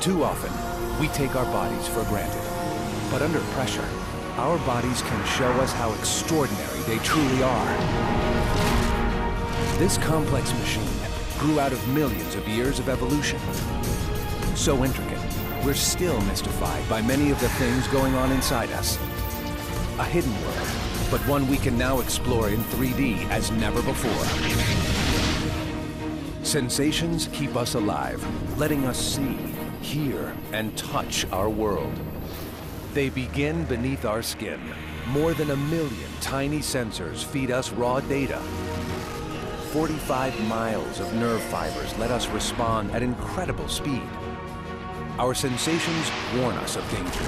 Too often, we take our bodies for granted. But under pressure, our bodies can show us how extraordinary they truly are. This complex machine grew out of millions of years of evolution. So intricate, we're still mystified by many of the things going on inside us. A hidden world, but one we can now explore in 3D as never before. Sensations keep us alive, letting us see, hear, and touch our world. They begin beneath our skin. More than 1 million tiny sensors feed us raw data. 45 miles of nerve fibers let us respond at incredible speed. Our sensations warn us of danger.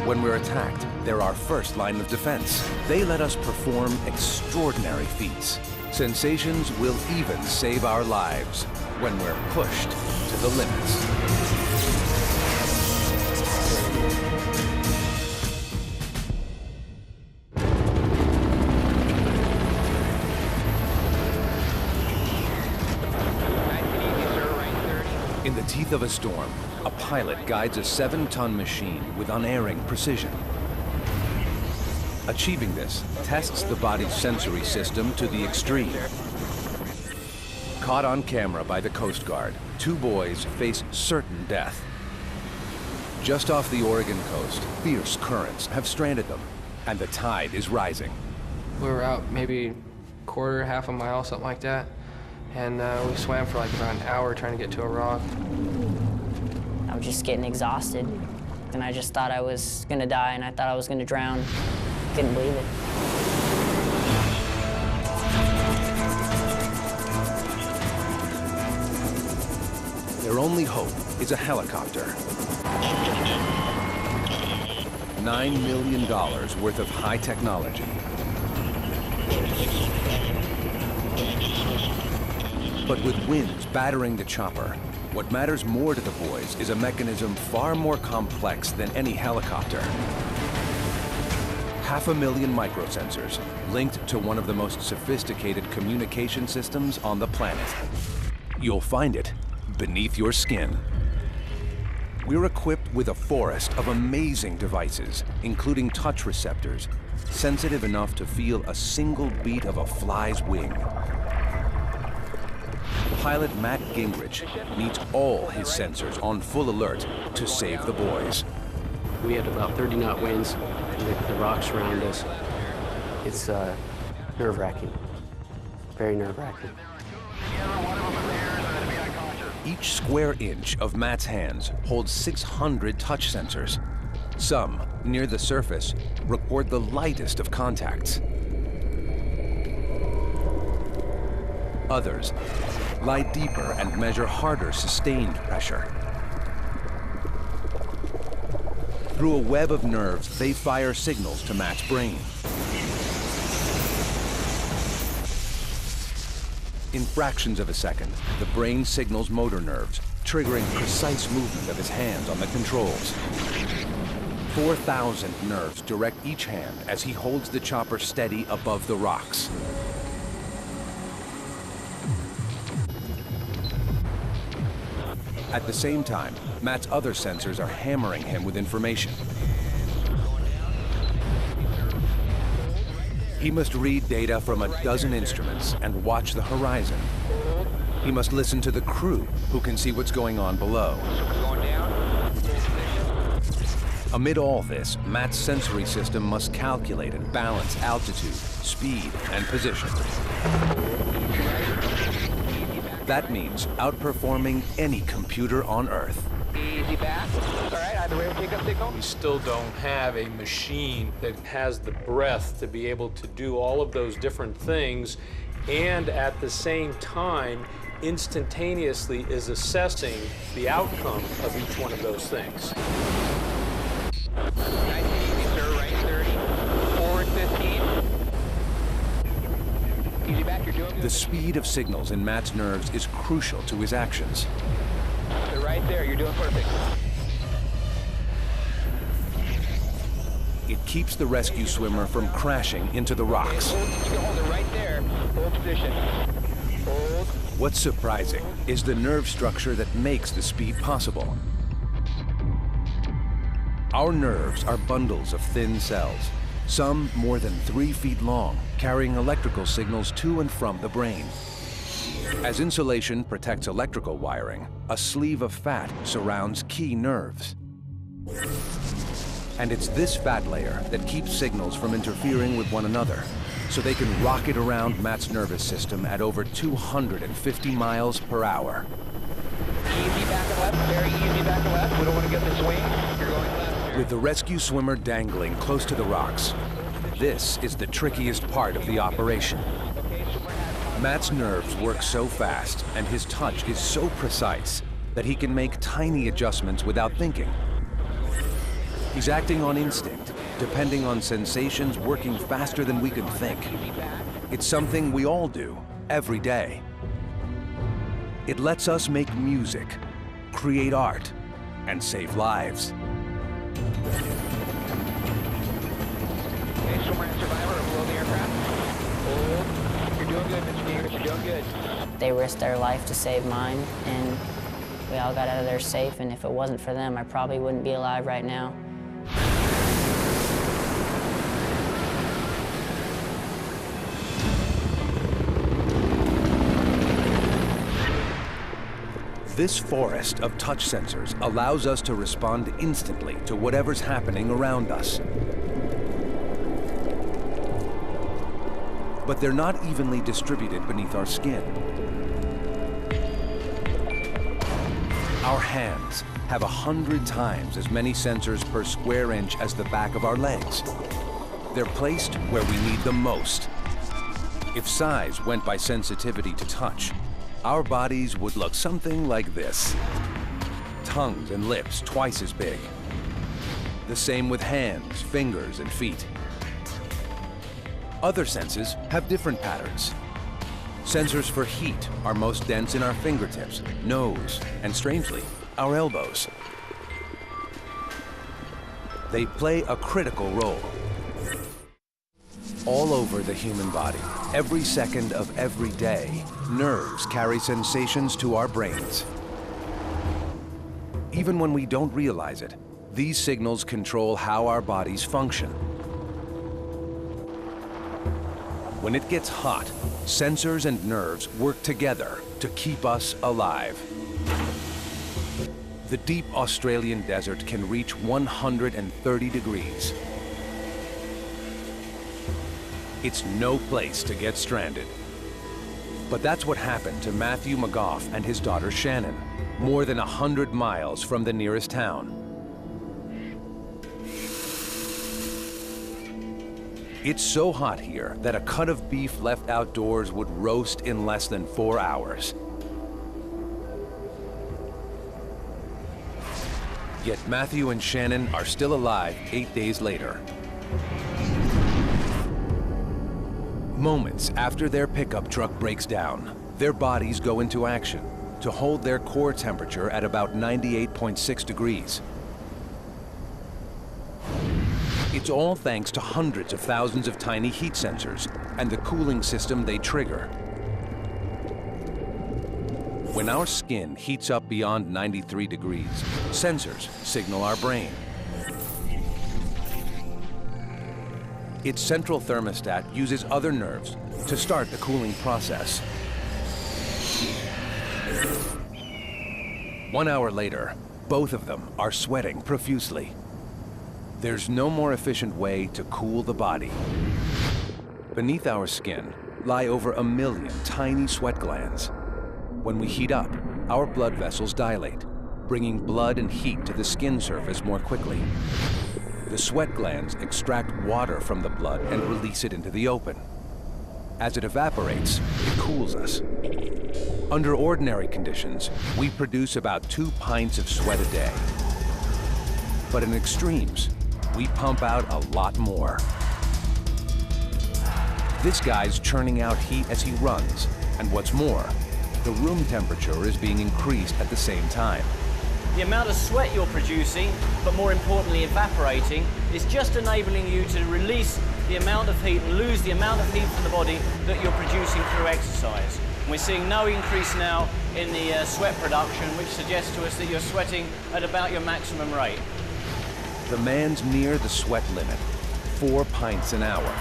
When we're attacked, they're our first line of defense. They let us perform extraordinary feats. Sensations will even save our lives when we're pushed to the limits. In the teeth of a storm, a pilot guides a 7-ton machine with unerring precision. Achieving this tests the body's sensory system to the extreme. Caught on camera by the Coast Guard, 2 boys face certain death. Just off the Oregon coast, fierce currents have stranded them, and the tide is rising. We were out maybe quarter, half a mile, something like that, and we swam for like about an hour trying to get to a rock. I was just getting exhausted, and I just thought I was gonna die, and I thought I was gonna drown. Couldn't believe it. Their only hope is a helicopter. $9 million worth of high technology. But with winds battering the chopper, what matters more to the boys is a mechanism far more complex than any helicopter. 500,000 microsensors linked to one of the most sophisticated communication systems on the planet. You'll find it beneath your skin. We're equipped with a forest of amazing devices, including touch receptors, sensitive enough to feel a single beat of a fly's wing. Pilot Matt Gingrich needs all his sensors on full alert to save the boys. We had about 30-knot winds, and the rocks around us. It's nerve-wracking, very nerve-wracking. Each square inch of Matt's hands holds 600 touch sensors. Some, near the surface, record the lightest of contacts. Others lie deeper and measure harder sustained pressure. Through a web of nerves, they fire signals to Matt's brain. In fractions of a second, the brain signals motor nerves, triggering precise movement of his hands on the controls. 4,000 nerves direct each hand as he holds the chopper steady above the rocks. At the same time, Matt's other sensors are hammering him with information. He must read data from a dozen instruments and watch the horizon. He must listen to the crew, who can see what's going on below. Amid all this, Matt's sensory system must calculate and balance altitude, speed, and position. That means outperforming any computer on Earth. Easy back. All right, either way, we'll take up signal. We still don't have a machine that has the breadth to be able to do all of those different things and at the same time instantaneously is assessing the outcome of each one of those things. Nice and easy, sir. Right 30. Forward 15. Easy back, you're doing good. The speed of signals in Matt's nerves is crucial to his actions. They're right there, you're doing perfect. It keeps the rescue swimmer from crashing into the rocks. You can hold it right there. Hold position. Hold. What's surprising is the nerve structure that makes the speed possible. Our nerves are bundles of thin cells, some more than 3 feet long, carrying electrical signals to and from the brain. As insulation protects electrical wiring, a sleeve of fat surrounds key nerves. And it's this fat layer that keeps signals from interfering with one another, so they can rocket around Matt's nervous system at over 250 miles per hour. Easy back and left, very easy back and left. We don't want to get the swing. You're going left here. With the rescue swimmer dangling close to the rocks, this is the trickiest part of the operation. Matt's nerves work so fast and his touch is so precise that he can make tiny adjustments without thinking. He's acting on instinct, depending on sensations working faster than we can think. It's something we all do, every day. It lets us make music, create art, and save lives. Okay, swimmer and survivor are below the aircraft. Hold. You're doing good, Mr. Davis. You're doing good. They risked their life to save mine, and we all got out of there safe, and if it wasn't for them, I probably wouldn't be alive right now. This forest of touch sensors allows us to respond instantly to whatever's happening around us. But they're not evenly distributed beneath our skin. Our hands have 100 times as many sensors per square inch as the back of our legs. They're placed where we need them most. If size went by sensitivity to touch, our bodies would look something like this. Tongues and lips twice as big. The same with hands, fingers, and feet. Other senses have different patterns. Sensors for heat are most dense in our fingertips, nose, and strangely, our elbows. They play a critical role. All over the human body, every second of every day, nerves carry sensations to our brains. Even when we don't realize it, these signals control how our bodies function. When it gets hot, sensors and nerves work together to keep us alive. The deep Australian desert can reach 130 degrees. It's no place to get stranded. But that's what happened to Matthew McGough and his daughter Shannon, more than 100 miles from the nearest town. It's so hot here that a cut of beef left outdoors would roast in less than 4 hours. Yet Matthew and Shannon are still alive 8 days later. Moments after their pickup truck breaks down, their bodies go into action to hold their core temperature at about 98.6 degrees. It's all thanks to hundreds of thousands of tiny heat sensors and the cooling system they trigger. When our skin heats up beyond 93 degrees, sensors signal our brain. Its central thermostat uses other nerves to start the cooling process. 1 hour later, both of them are sweating profusely. There's no more efficient way to cool the body. Beneath our skin lie over 1 million tiny sweat glands. When we heat up, our blood vessels dilate, bringing blood and heat to the skin surface more quickly. The sweat glands extract water from the blood and release it into the open. As it evaporates, it cools us. Under ordinary conditions, we produce about 2 pints of sweat a day. But in extremes, we pump out a lot more. This guy's churning out heat as he runs, and what's more, the room temperature is being increased at the same time. The amount of sweat you're producing, but more importantly evaporating, is just enabling you to release the amount of heat and lose the amount of heat from the body that you're producing through exercise. We're seeing no increase now in the sweat production, which suggests to us that you're sweating at about your maximum rate. The man's near the sweat limit, 4 pints an hour.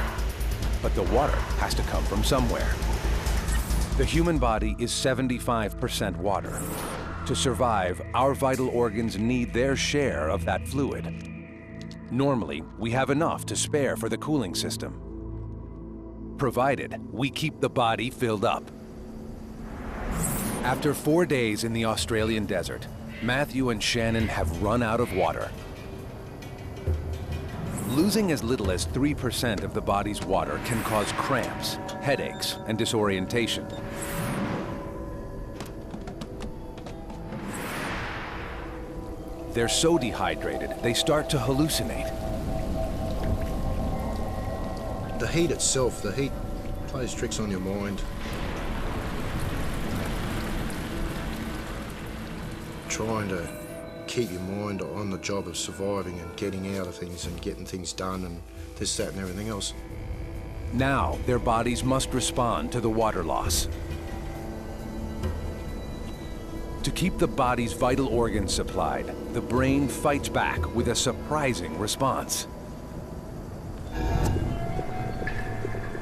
But the water has to come from somewhere. The human body is 75% water. To survive, our vital organs need their share of that fluid. Normally, we have enough to spare for the cooling system, provided we keep the body filled up. After 4 days in the Australian desert, Matthew and Shannon have run out of water. Losing as little as 3% of the body's water can cause cramps, headaches, and disorientation. They're so dehydrated, they start to hallucinate. The heat itself, the heat plays tricks on your mind. Trying to keep your mind on the job of surviving and getting out of things and getting things done and this, that, and everything else. Now, their bodies must respond to the water loss. To keep the body's vital organs supplied, the brain fights back with a surprising response.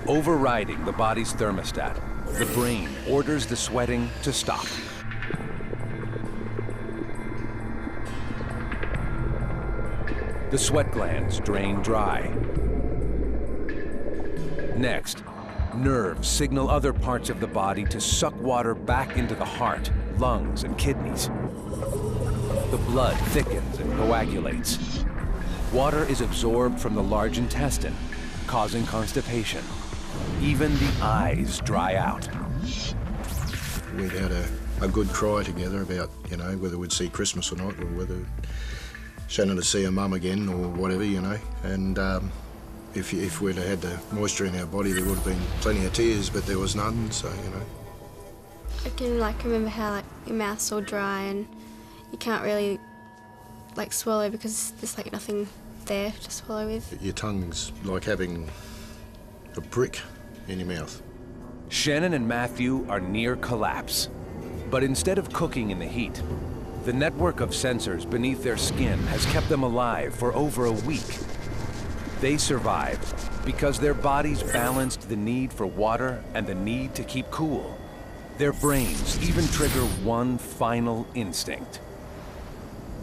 Overriding the body's thermostat, the brain orders the sweating to stop. The sweat glands drain dry. Next, nerves signal other parts of the body to suck water back into the heart, lungs, and kidneys. The blood thickens and coagulates. Water is absorbed from the large intestine, causing constipation. Even the eyes dry out. We'd had a good cry together about, you know, whether we'd see Christmas or not, or whether Shannon would see her mum again or whatever, you know. And if we'd had the moisture in our body, there would have been plenty of tears, but there was none, so, you know. I can remember how your mouth's all dry and you can't really swallow because there's nothing there to swallow with. Your tongue's like having a brick in your mouth. Shannon and Matthew are near collapse. But instead of cooking in the heat, the network of sensors beneath their skin has kept them alive for over a week. They survived because their bodies balanced the need for water and the need to keep cool. Their brains even trigger one final instinct.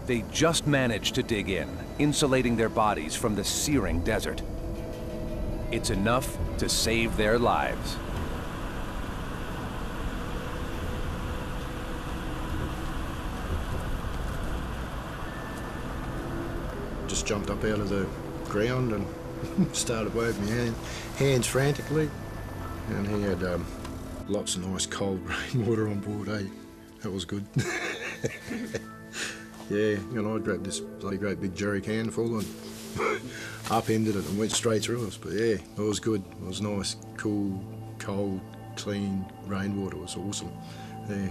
They just managed to dig in, insulating their bodies from the searing desert. It's enough to save their lives. Just jumped up out of the ground and started waving my hands frantically. And he had lots of nice cold rainwater on board, eh? That was good. Yeah, and I grabbed this bloody great big jerry can full and upended it and went straight through us. But yeah, it was good. It was nice, cool, cold, clean rainwater. It was awesome. Yeah.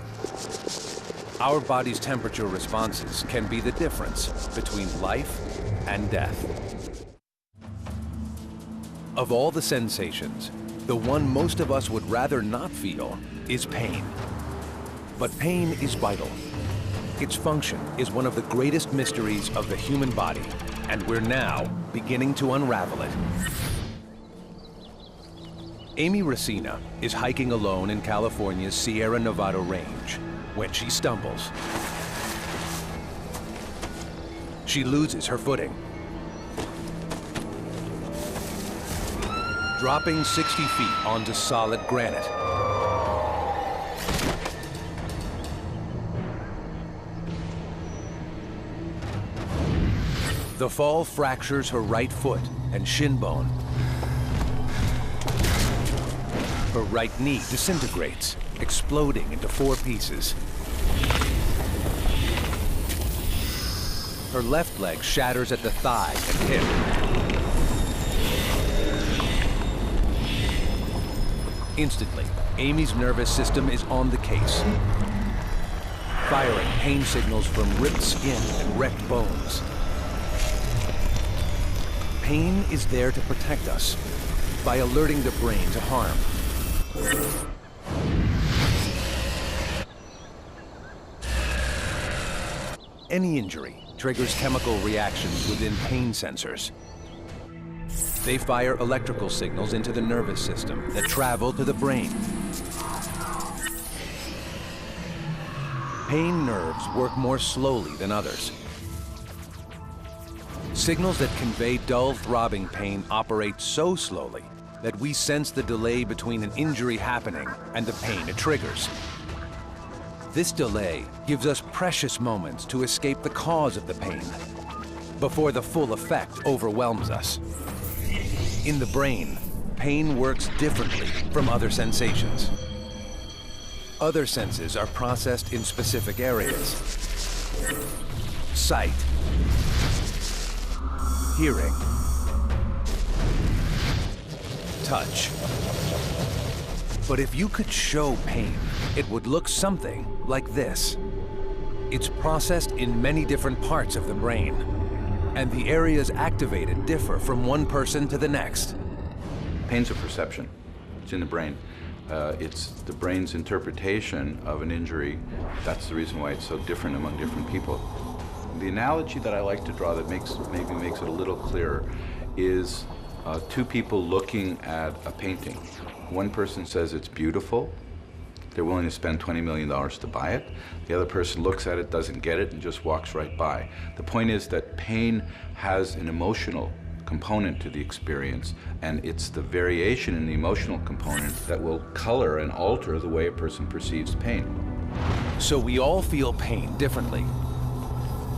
Our body's temperature responses can be the difference between life and death. Of all the sensations, the one most of us would rather not feel is pain. But pain is vital. Its function is one of the greatest mysteries of the human body, and we're now beginning to unravel it. Amy Racina is hiking alone in California's Sierra Nevada range when she stumbles. She loses her footing, dropping 60 feet onto solid granite. The fall fractures her right foot and shin bone. Her right knee disintegrates, exploding into 4 pieces. Her left leg shatters at the thigh and hip. Instantly, Amy's nervous system is on the case, firing pain signals from ripped skin and wrecked bones. Pain is there to protect us by alerting the brain to harm. any injury triggers chemical reactions within pain sensors. They fire electrical signals into the nervous system that travel to the brain. Pain nerves work more slowly than others. Signals that convey dull, throbbing pain operate so slowly that we sense the delay between an injury happening and the pain it triggers. This delay gives us precious moments to escape the cause of the pain before the full effect overwhelms us. In the brain, pain works differently from other sensations. Other senses are processed in specific areas. Sight, hearing, touch. But if you could show pain, it would look something like this. It's processed in many different parts of the brain, and the areas activated differ from one person to the next. Pain's a perception. It's in the brain. It's the brain's interpretation of an injury. That's the reason why it's so different among different people. The analogy that I like to draw that maybe makes it a little clearer is two people looking at a painting. One person says it's beautiful. They're willing to spend $20 million to buy it. The other person looks at it, doesn't get it, and just walks right by. The point is that pain has an emotional component to the experience, and it's the variation in the emotional component that will color and alter the way a person perceives pain. So we all feel pain differently.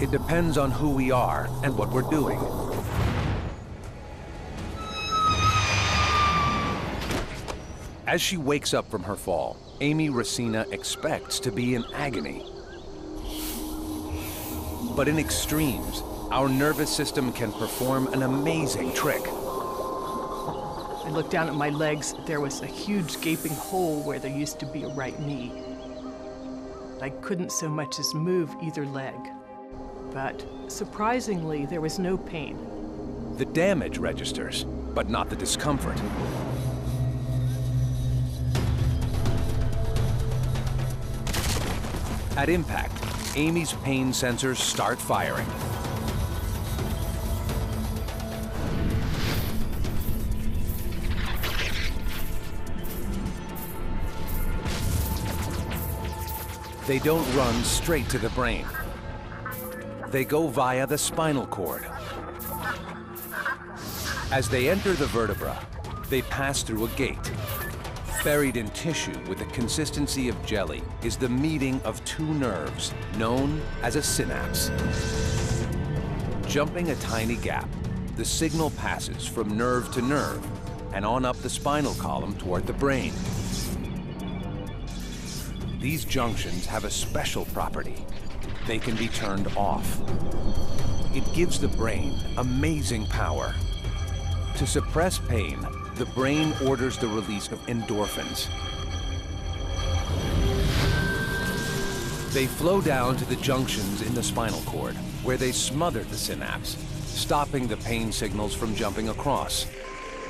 It depends on who we are and what we're doing. As she wakes up from her fall, Amy Racina expects to be in agony. But in extremes, our nervous system can perform an amazing trick. I looked down at my legs. There was a huge gaping hole where there used to be a right knee. I couldn't so much as move either leg. But surprisingly, there was no pain. The damage registers, but not the discomfort. At impact, Amy's pain sensors start firing. They don't run straight to the brain. They go via the spinal cord. As they enter the vertebra, they pass through a gate. Buried in tissue with the consistency of jelly is the meeting of two nerves, known as a synapse. Jumping a tiny gap, the signal passes from nerve to nerve and on up the spinal column toward the brain. These junctions have a special property. They can be turned off. It gives the brain amazing power. To suppress pain, the brain orders the release of endorphins. They flow down to the junctions in the spinal cord, where they smother the synapse, stopping the pain signals from jumping across.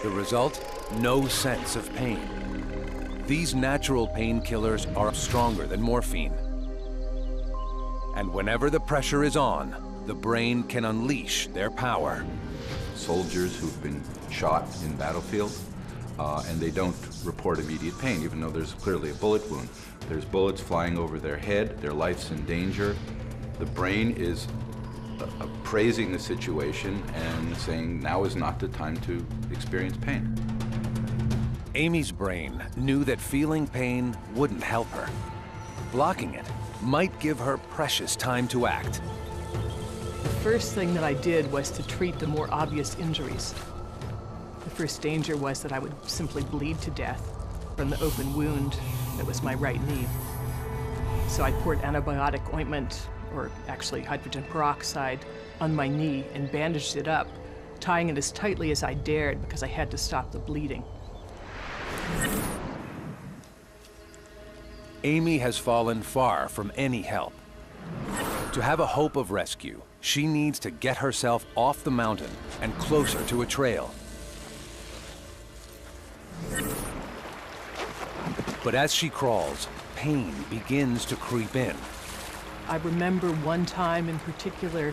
The result? No sense of pain. These natural painkillers are stronger than morphine. And whenever the pressure is on, the brain can unleash their power. Soldiers who've been shot in battlefield, and they don't report immediate pain, even though there's clearly a bullet wound. There's bullets flying over their head, their life's in danger. The brain is appraising the situation and saying, now is not the time to experience pain. Amy's brain knew that feeling pain wouldn't help her. Blocking it might give her precious time to act. The first thing that I did was to treat the more obvious injuries. The first danger was that I would simply bleed to death from the open wound that was my right knee. So I poured antibiotic ointment, or actually hydrogen peroxide, on my knee and bandaged it up, tying it as tightly as I dared because I had to stop the bleeding. Amy has fallen far from any help. To have a hope of rescue, she needs to get herself off the mountain and closer to a trail. But as she crawls, pain begins to creep in. I remember one time in particular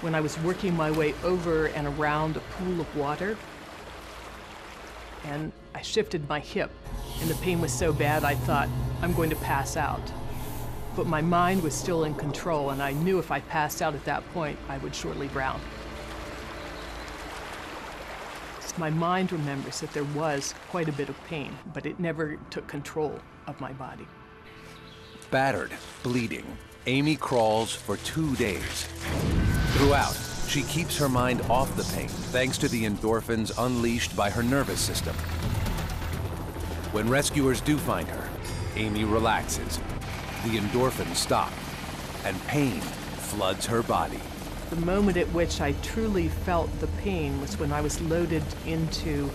when I was working my way over and around a pool of water, and I shifted my hip, and the pain was so bad I thought, I'm going to pass out. But my mind was still in control, and I knew if I passed out at that point, I would surely drown. My mind remembers that there was quite a bit of pain, but it never took control of my body. Battered, bleeding, Amy crawls for 2 days. Throughout, she keeps her mind off the pain thanks to the endorphins unleashed by her nervous system. When rescuers do find her, Amy relaxes. The endorphins stop, and pain floods her body. The moment at which I truly felt the pain was when I was loaded into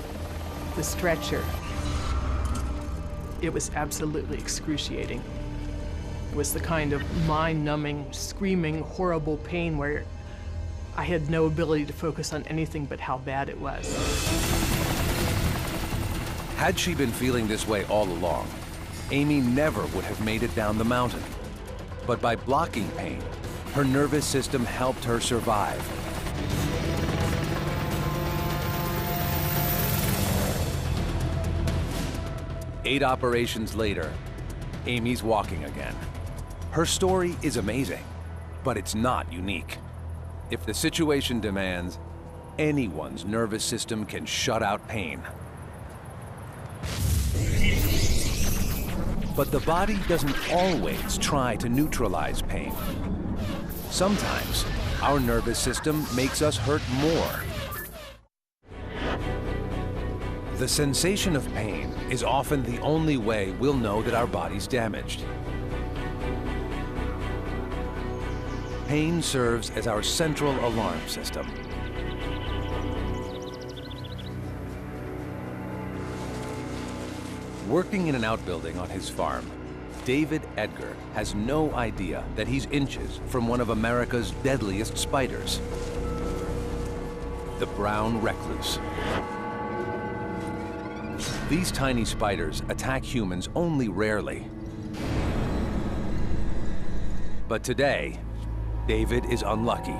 the stretcher. It was absolutely excruciating. It was the kind of mind-numbing, screaming, horrible pain where I had no ability to focus on anything but how bad it was. Had she been feeling this way all along, Amy never would have made it down the mountain. But by blocking pain, her nervous system helped her survive. Eight operations later, Amy's walking again. Her story is amazing, but it's not unique. If the situation demands, anyone's nervous system can shut out pain. But the body doesn't always try to neutralize pain. Sometimes, our nervous system makes us hurt more. The sensation of pain is often the only way we'll know that our body's damaged. Pain serves as our central alarm system. Working in an outbuilding on his farm, David Edgar has no idea that he's inches from one of America's deadliest spiders, the brown recluse. These tiny spiders attack humans only rarely. But today, David is unlucky.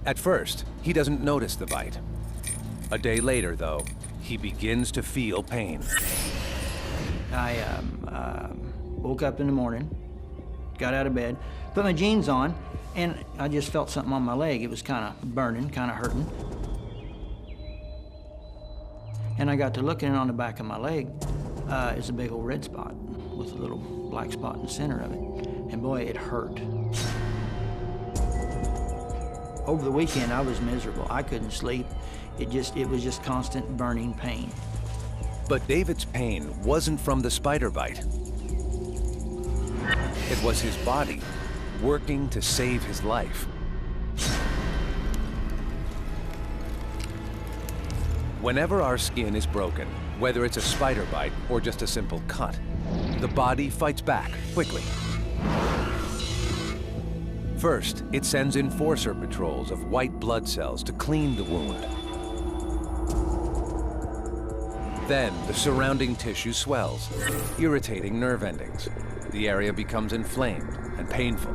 At first, he doesn't notice the bite. A day later, though, he begins to feel pain. I woke up in the morning, got out of bed, put my jeans on, and I just felt something on my leg. It was kind of burning, kind of hurting. And I got to looking on the back of my leg. It's a big old red spot with a little black spot in the center of it. And boy, it hurt. Over the weekend, I was miserable. I couldn't sleep. It was just constant burning pain. But David's pain wasn't from the spider bite. It was his body working to save his life. Whenever our skin is broken, whether it's a spider bite or just a simple cut, the body fights back quickly. First, it sends enforcer patrols of white blood cells to clean the wound. Then, the surrounding tissue swells, irritating nerve endings. The area becomes inflamed and painful.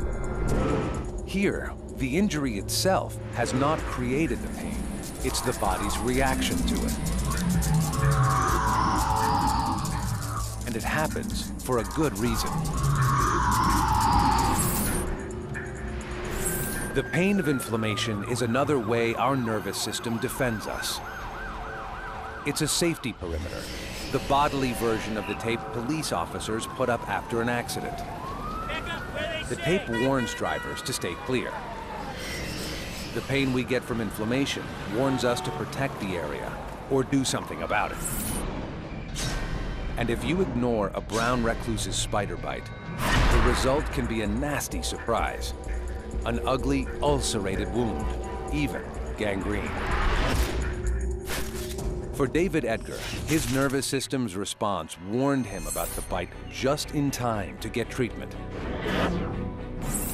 Here, the injury itself has not created the pain. It's the body's reaction to it. And it happens for a good reason. The pain of inflammation is another way our nervous system defends us. It's a safety perimeter, the bodily version of the tape police officers put up after an accident. The tape warns drivers to stay clear. The pain we get from inflammation warns us to protect the area or do something about it. And if you ignore a brown recluse's spider bite, the result can be a nasty surprise. An ugly, ulcerated wound, even gangrene. For David Edgar, his nervous system's response warned him about the bite just in time to get treatment.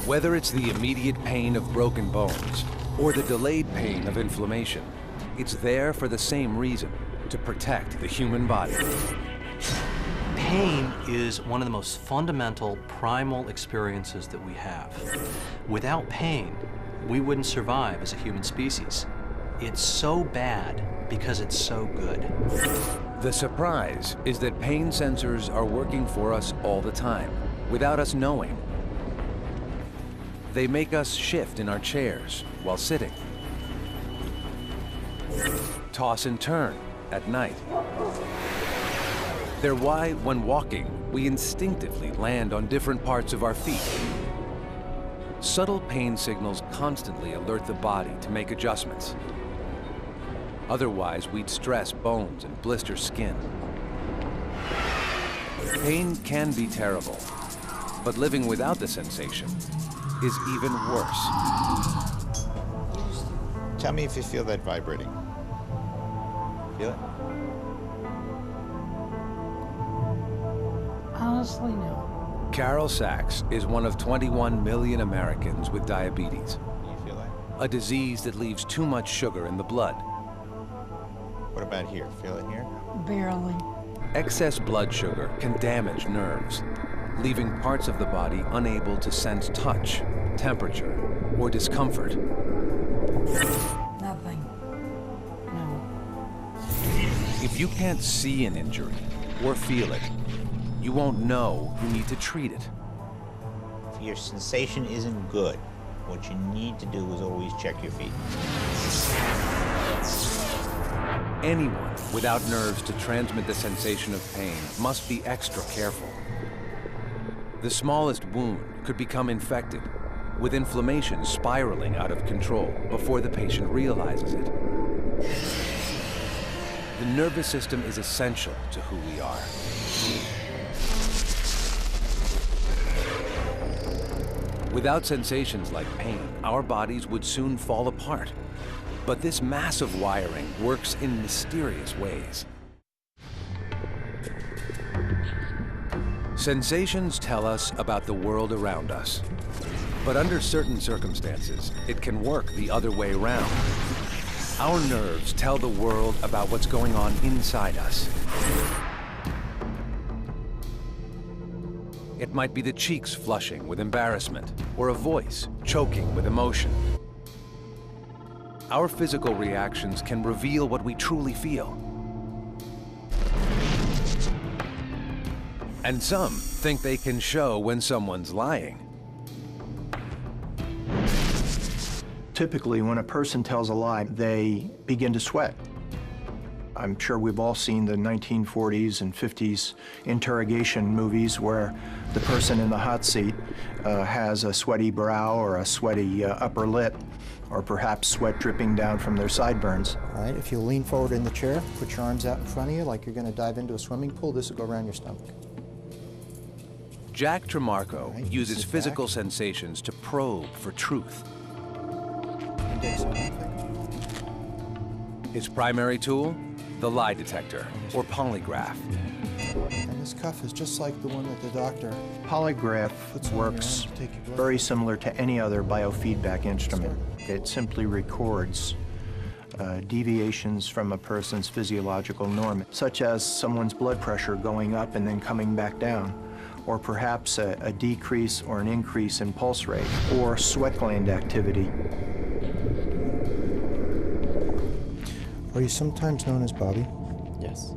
Whether it's the immediate pain of broken bones or the delayed pain of inflammation, it's there for the same reason, to protect the human body. Pain is one of the most fundamental, primal experiences that we have. Without pain, we wouldn't survive as a human species. It's so bad because it's so good. The surprise is that pain sensors are working for us all the time, without us knowing. They make us shift in our chairs while sitting, toss and turn at night. They're why, when walking, we instinctively land on different parts of our feet. Subtle pain signals constantly alert the body to make adjustments. Otherwise, we'd stress bones and blister skin. Pain can be terrible, but living without the sensation is even worse. Tell me if you feel that vibrating. Feel it? Honestly, no. Carol Sachs is one of 21 million Americans with diabetes, You feel that? a disease that leaves too much sugar in the blood. What about here? Feel it here? Barely. Excess blood sugar can damage nerves, leaving parts of the body unable to sense touch, temperature, or discomfort. Nothing. No. If you can't see an injury or feel it, you won't know you need to treat it. If your sensation isn't good, what you need to do is always check your feet. Anyone without nerves to transmit the sensation of pain must be extra careful. The smallest wound could become infected, with inflammation spiraling out of control before the patient realizes it. The nervous system is essential to who we are. Without sensations like pain, our bodies would soon fall apart. But this massive wiring works in mysterious ways. Sensations tell us about the world around us. But under certain circumstances, it can work the other way around. Our nerves tell the world about what's going on inside us. It might be the cheeks flushing with embarrassment, or a voice choking with emotion. Our physical reactions can reveal what we truly feel. And some think they can show when someone's lying. Typically, when a person tells a lie, they begin to sweat. I'm sure we've all seen the 1940s and 50s interrogation movies where the person in the hot seat has a sweaty brow or a sweaty upper lip, or perhaps sweat dripping down from their sideburns. All right, if you lean forward in the chair, put your arms out in front of you like you're going to dive into a swimming pool, this will go around your stomach. Jack Tremarco uses physical sensations to probe for truth. His primary tool? The lie detector, or polygraph. And this cuff is just like the one that the doctor... Polygraph works very similar to any other biofeedback instrument. It simply records deviations from a person's physiological norm, such as someone's blood pressure going up and then coming back down, or perhaps a decrease or an increase in pulse rate, or sweat gland activity. Are you sometimes known as Bobby? Yes.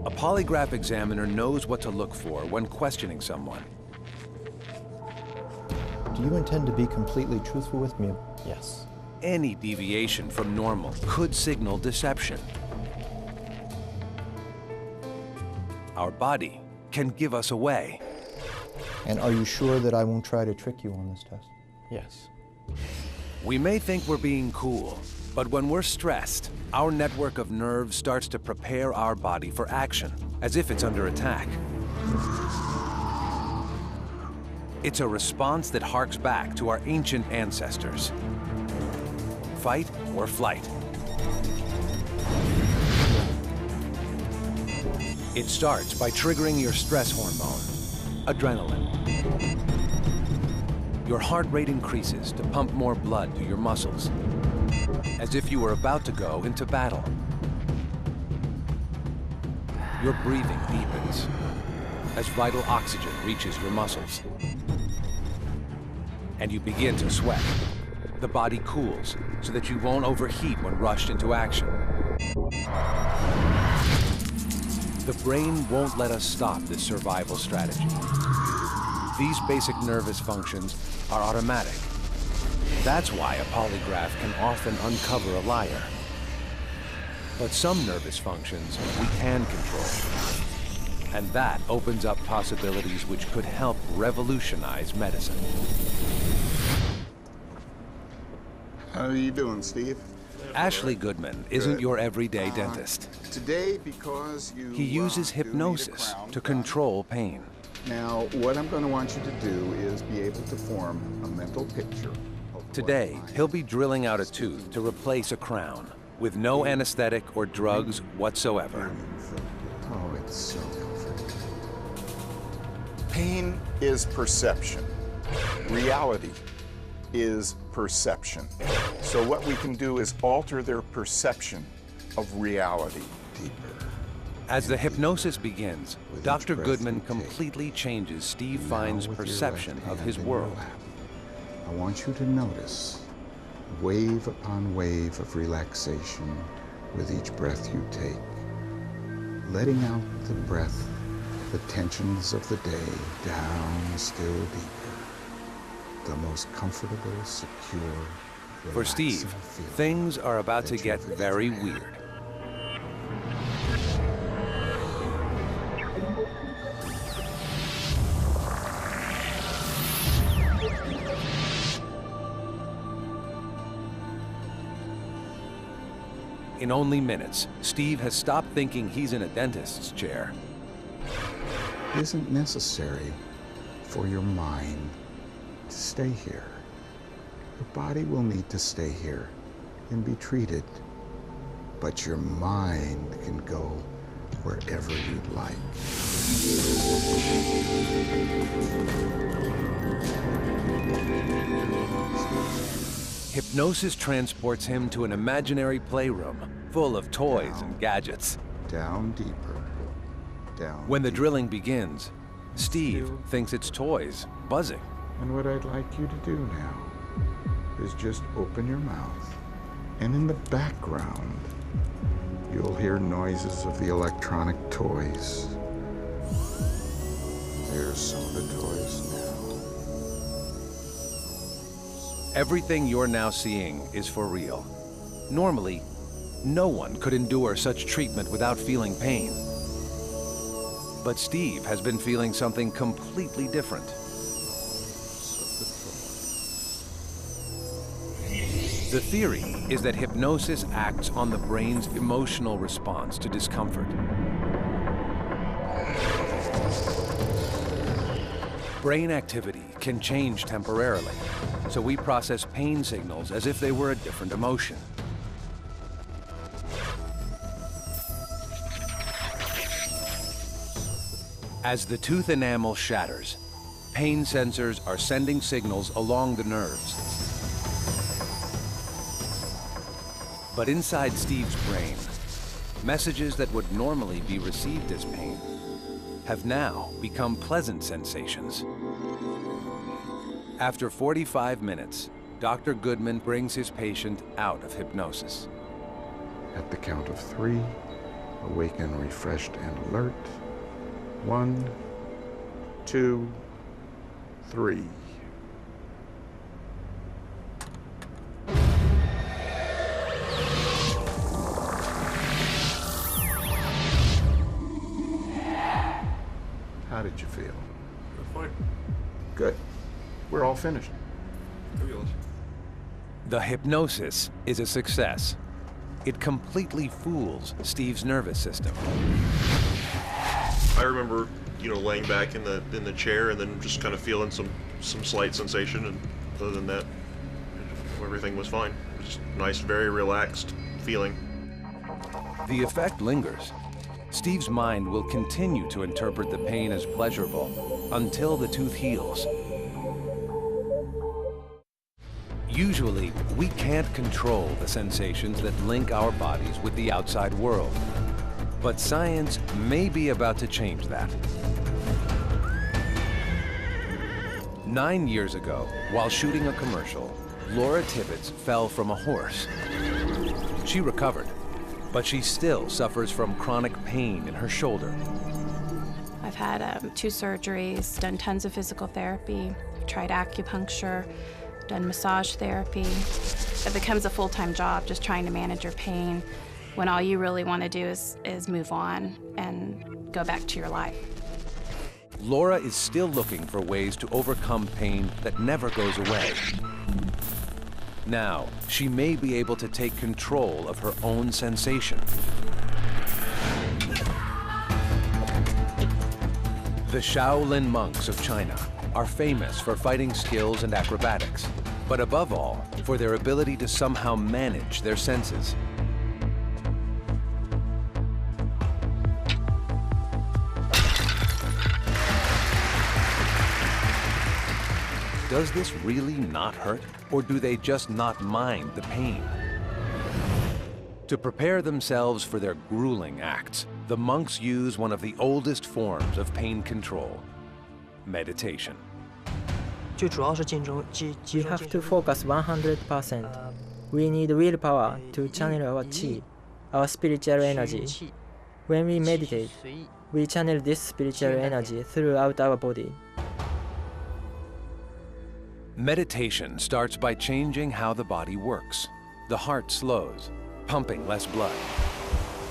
A polygraph examiner knows what to look for when questioning someone. Do you intend to be completely truthful with me? Yes. Any deviation from normal could signal deception. Our body can give us away. And are you sure that I won't try to trick you on this test? Yes. We may think we're being cool, but when we're stressed, our network of nerves starts to prepare our body for action, as if it's under attack. It's a response that harks back to our ancient ancestors. Fight or flight. It starts by triggering your stress hormone, adrenaline. Your heart rate increases to pump more blood to your muscles, as if you were about to go into battle. Your breathing deepens as vital oxygen reaches your muscles. And you begin to sweat. The body cools so that you won't overheat when rushed into action. The brain won't let us stop this survival strategy. These basic nervous functions are automatic. That's why a polygraph can often uncover a liar. But some nervous functions we can control. And that opens up possibilities which could help revolutionize medicine. How are you doing, Steve? Ashley Goodman isn't your everyday dentist. Today, because you He uses hypnosis to control pain. Now, what I'm going to want you to do is be able to form a mental picture. Today, he'll be drilling out a tooth to replace a crown with no anesthetic or drugs whatsoever. Oh, it's so comforting. Pain is perception. Reality is perception. So what we can do is alter their perception of reality deeper. As the hypnosis begins, Dr. Goodman completely changes Steve Fine's perception of his world. I want you to notice wave upon wave of relaxation with each breath you take. Letting out the breath, the tensions of the day down still deeper. The most comfortable, secure, For Steve, things are about to get very weird. In only minutes, Steve has stopped thinking he's in a dentist's chair. Isn't necessary for your mind to stay here. Your body will need to stay here and be treated, but your mind can go wherever you'd like. Hypnosis transports him to an imaginary playroom full of toys and gadgets. Down deeper, down. When the drilling begins, Steve thinks it's toys buzzing. And what I'd like you to do now is just open your mouth, and in the background, you'll hear noises of the electronic toys. There's some of the toys now. Everything you're now seeing is for real. Normally, no one could endure such treatment without feeling pain. But Steve has been feeling something completely different. The theory is that hypnosis acts on the brain's emotional response to discomfort. Brain activity can change temporarily, so we process pain signals as if they were a different emotion. As the tooth enamel shatters, pain sensors are sending signals along the nerves. But inside Steve's brain, messages that would normally be received as pain have now become pleasant sensations. After 45 minutes, Dr. Goodman brings his patient out of hypnosis. At the count of 3, awaken refreshed and alert. 1, 2, 3. How did you feel? Fine. Good. We're all finished. The hypnosis is a success. It completely fools Steve's nervous system. I remember, laying back in the chair and then just kind of feeling some slight sensation, and other than that, everything was fine. It was just nice, very relaxed feeling. The effect lingers. Steve's mind will continue to interpret the pain as pleasurable until the tooth heals. Usually, we can't control the sensations that link our bodies with the outside world. But science may be about to change that. 9 years ago, while shooting a commercial, Laura Tibbetts fell from a horse. She recovered, but she still suffers from chronic pain in her shoulder. I've had 2 surgeries, done tons of physical therapy, tried acupuncture, done massage therapy. It becomes a full-time job just trying to manage your pain when all you really want to do is move on and go back to your life. Laura is still looking for ways to overcome pain that never goes away. Now, she may be able to take control of her own sensation. The Shaolin monks of China are famous for fighting skills and acrobatics, but above all, for their ability to somehow manage their senses. Does this really not hurt, or do they just not mind the pain? To prepare themselves for their grueling acts, the monks use one of the oldest forms of pain control, meditation. You have to focus 100%. We need willpower to channel our qi, our spiritual energy. When we meditate, we channel this spiritual energy throughout our body. Meditation starts by changing how the body works. The heart slows, pumping less blood.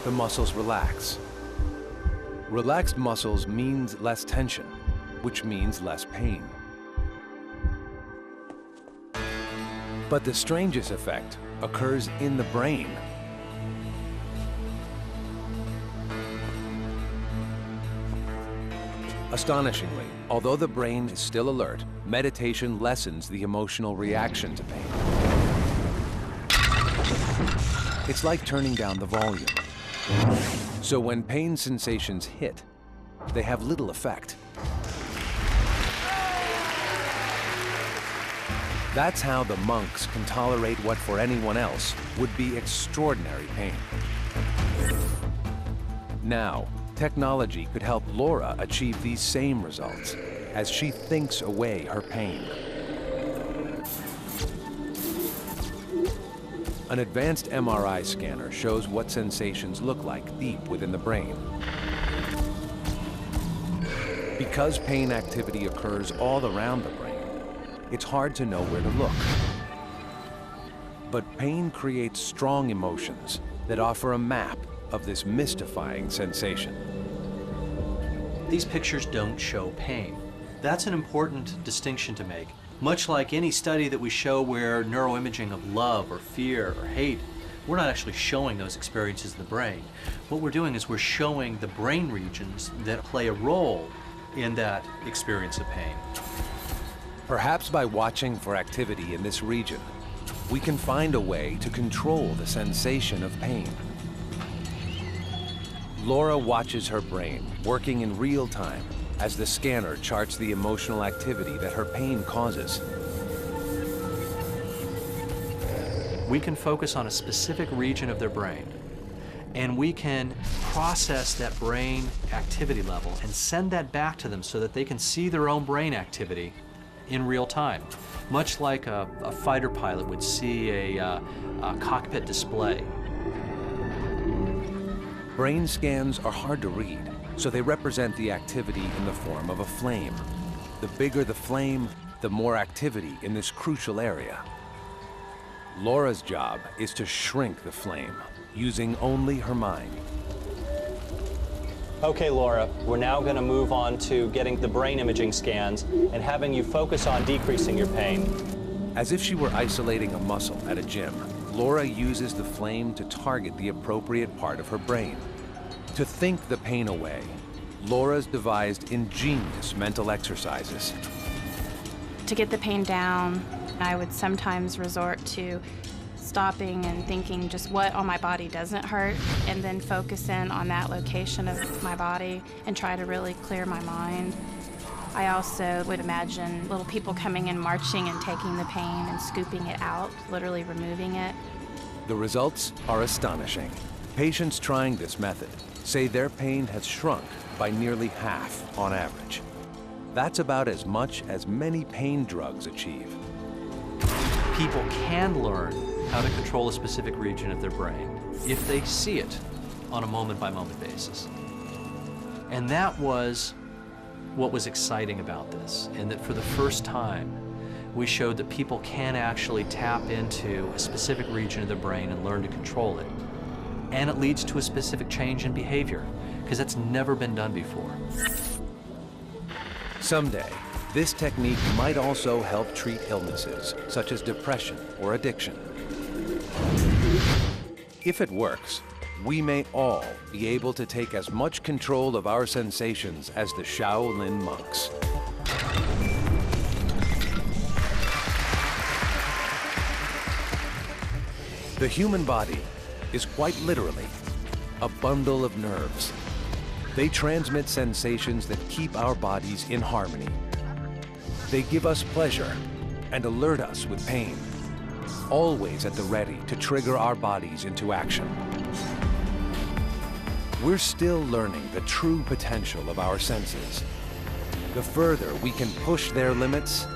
The muscles relax. Relaxed muscles means less tension, which means less pain. But the strangest effect occurs in the brain. Astonishingly, although the brain is still alert, meditation lessens the emotional reaction to pain. It's like turning down the volume. So when pain sensations hit, they have little effect. That's how the monks can tolerate what for anyone else would be extraordinary pain. Now, technology could help Laura achieve these same results as she thinks away her pain. An advanced MRI scanner shows what sensations look like deep within the brain. Because pain activity occurs all around the brain, it's hard to know where to look. But pain creates strong emotions that offer a map of this mystifying sensation. These pictures don't show pain. That's an important distinction to make. Much like any study that we show where neuroimaging of love or fear or hate, we're not actually showing those experiences in the brain. What we're doing is we're showing the brain regions that play a role in that experience of pain. Perhaps by watching for activity in this region, we can find a way to control the sensation of pain. Laura watches her brain working in real time as the scanner charts the emotional activity that her pain causes. We can focus on a specific region of their brain, and we can process that brain activity level and send that back to them so that they can see their own brain activity in real time, much like a fighter pilot would see a cockpit display. Brain scans are hard to read, so they represent the activity in the form of a flame. The bigger the flame, the more activity in this crucial area. Laura's job is to shrink the flame, using only her mind. Okay, Laura, we're now going to move on to getting the brain imaging scans and having you focus on decreasing your pain. As if she were isolating a muscle at a gym, Laura uses the flame to target the appropriate part of her brain. To think the pain away, Laura's devised ingenious mental exercises. To get the pain down, I would sometimes resort to stopping and thinking just what on my body doesn't hurt, and then focus in on that location of my body and try to really clear my mind. I also would imagine little people coming and marching and taking the pain and scooping it out, literally removing it. The results are astonishing. Patients trying this method say their pain has shrunk by nearly half on average. That's about as much as many pain drugs achieve. People can learn how to control a specific region of their brain if they see it on a moment-by-moment basis. And that was what was exciting about this, and that for the first time, we showed that people can actually tap into a specific region of the brain and learn to control it. And it leads to a specific change in behavior, because that's never been done before. Someday, this technique might also help treat illnesses such as depression or addiction. If it works, we may all be able to take as much control of our sensations as the Shaolin monks. The human body is quite literally a bundle of nerves. They transmit sensations that keep our bodies in harmony. They give us pleasure and alert us with pain, always at the ready to trigger our bodies into action. We're still learning the true potential of our senses. The further we can push their limits,